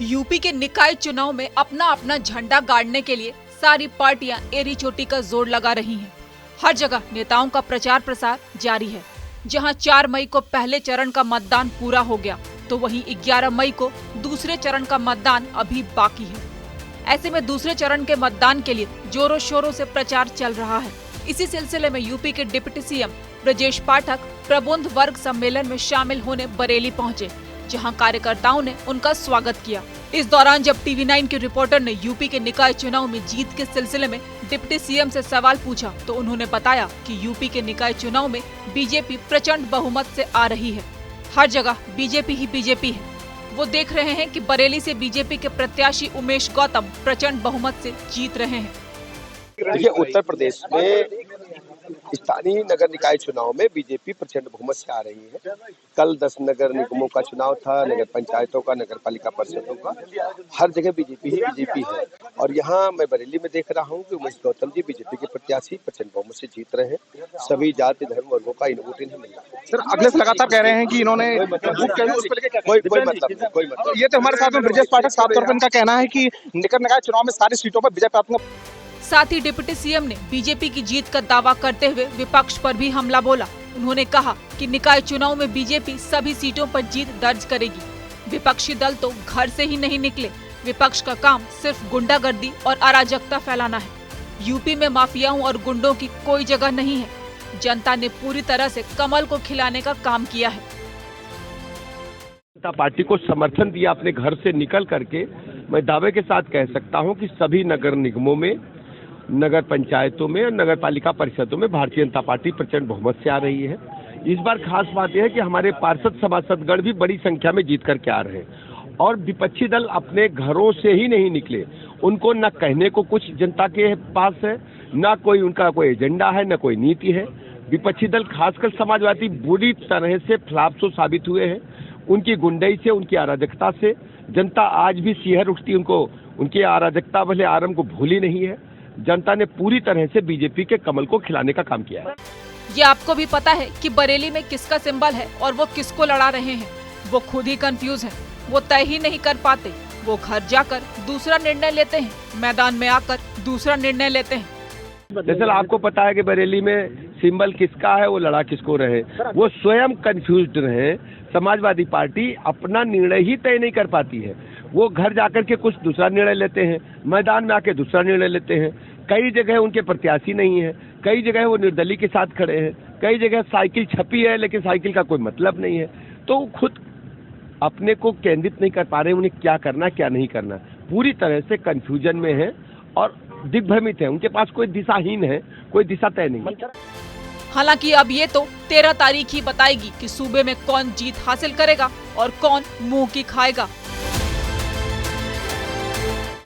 UP के निकाय चुनाव में अपना अपना झंडा गाड़ने के लिए सारी पार्टियां एरी चोटी का जोर लगा रही हैं। हर जगह नेताओं का प्रचार प्रसार जारी है। जहां 4 मई को पहले चरण का मतदान पूरा हो गया, तो वहीं 11 मई को दूसरे चरण का मतदान अभी बाकी है। ऐसे में दूसरे चरण के मतदान के लिए जोरों शोरों से प्रचार चल रहा है। इसी सिलसिले में यूपी के डिप्टी सीएम ब्रजेश पाठक प्रबुद्ध वर्ग सम्मेलन में शामिल होने बरेली पहुंचे, जहां कार्यकर्ताओं ने उनका स्वागत किया। इस दौरान जब TV9 के रिपोर्टर ने यूपी के निकाय चुनाव में जीत के सिलसिले में डिप्टी सीएम से सवाल पूछा, तो उन्होंने बताया कि यूपी के निकाय चुनाव में बीजेपी प्रचंड बहुमत से आ रही है। हर जगह बीजेपी ही बीजेपी है। वो देख रहे हैं कि बरेली से बीजेपी के प्रत्याशी उमेश गौतम प्रचंड बहुमत से जीत रहे हैं। देखिए, उत्तर प्रदेश में स्थानीय नगर निकाय चुनाव में बीजेपी प्रचंड बहुमत से आ रही है। कल 10 नगर निगमों का चुनाव था, नगर पंचायतों का, नगर पालिका परिषदों का। हर जगह बीजेपी ही बीजेपी है। और यहाँ मैं बरेली में देख रहा हूँ कि उमेश गौतम जी बीजेपी के प्रत्याशी प्रचंड बहुमत से जीत रहे हैं। सभी जाति धर्म वर्गों का वोट इन्हें मिला। सर, अगले से लगातार कह रहे हैं कि इन्होंने कोई मतलब। ये तो हमारे साथ में ब्रजेश पाठक साफ तौर पर इनका कहना है कि निकर निकाय चुनाव में सारी सीटों पर बीजेपी। साथ ही डिप्टी सीएम ने बीजेपी की जीत का दावा करते हुए विपक्ष पर भी हमला बोला। उन्होंने कहा कि निकाय चुनाव में बीजेपी सभी सीटों पर जीत दर्ज करेगी। विपक्षी दल तो घर से ही नहीं निकले। विपक्ष का काम सिर्फ गुंडागर्दी और अराजकता फैलाना है। यूपी में माफियाओं और गुंडों की कोई जगह नहीं है। जनता ने पूरी तरह से कमल को खिलाने का काम किया है। जनता पार्टी को समर्थन दिया अपने घर से निकल करके। मैं दावे के साथ कह सकता हूं कि सभी नगर निगमों में, नगर पंचायतों में और नगर पालिका परिषदों में भारतीय जनता पार्टी प्रचंड बहुमत से आ रही है। इस बार खास बात यह है कि हमारे पार्षद सभासदगण भी बड़ी संख्या में जीत करके आ रहे हैं और विपक्षी दल अपने घरों से ही नहीं निकले। उनको न कहने को कुछ जनता के पास है, न कोई उनका कोई एजेंडा है, न कोई नीति है। विपक्षी दल खासकर समाजवादी बुरी तरह से फ्लाप्सो साबित हुए हैं। उनकी गुंडई से, उनकी अराजकता से जनता आज भी सिहर उठती। उनकी अराजकता भले आरंभ को भूली नहीं है। जनता ने पूरी तरह से बीजेपी के कमल को खिलाने का काम किया है। ये आपको भी पता है कि बरेली में किसका सिंबल है और वो किसको लड़ा रहे हैं। वो खुद ही कंफ्यूज हैं। वो तय ही नहीं कर पाते। वो घर जाकर दूसरा निर्णय लेते हैं, मैदान में आकर दूसरा निर्णय लेते हैं। दरअसल आपको पता है कि बरेली में सिंबल किसका है, वो लड़ा किसको रहे, वो स्वयं कंफ्यूज्ड रहे। समाजवादी पार्टी अपना निर्णय ही तय नहीं कर पाती है। वो घर जाकर के कुछ दूसरा निर्णय लेते हैं, मैदान में आके दूसरा निर्णय लेते हैं। कई जगह उनके प्रत्याशी नहीं है, कई जगह वो निर्दलीय के साथ खड़े हैं, कई जगह साइकिल छपी है लेकिन साइकिल का कोई मतलब नहीं है। तो खुद अपने को केंद्रित नहीं कर पा रहे, उन्हें क्या करना क्या नहीं करना। पूरी तरह से कंफ्यूजन में है और दिग्भ्रमित है। उनके पास कोई दिशाहीन है, कोई दिशा तय नहीं। हालांकि अब ये तो 13 तारीख ही बताएगी कि सूबे में कौन जीत हासिल करेगा और कौन मुंह की खाएगा।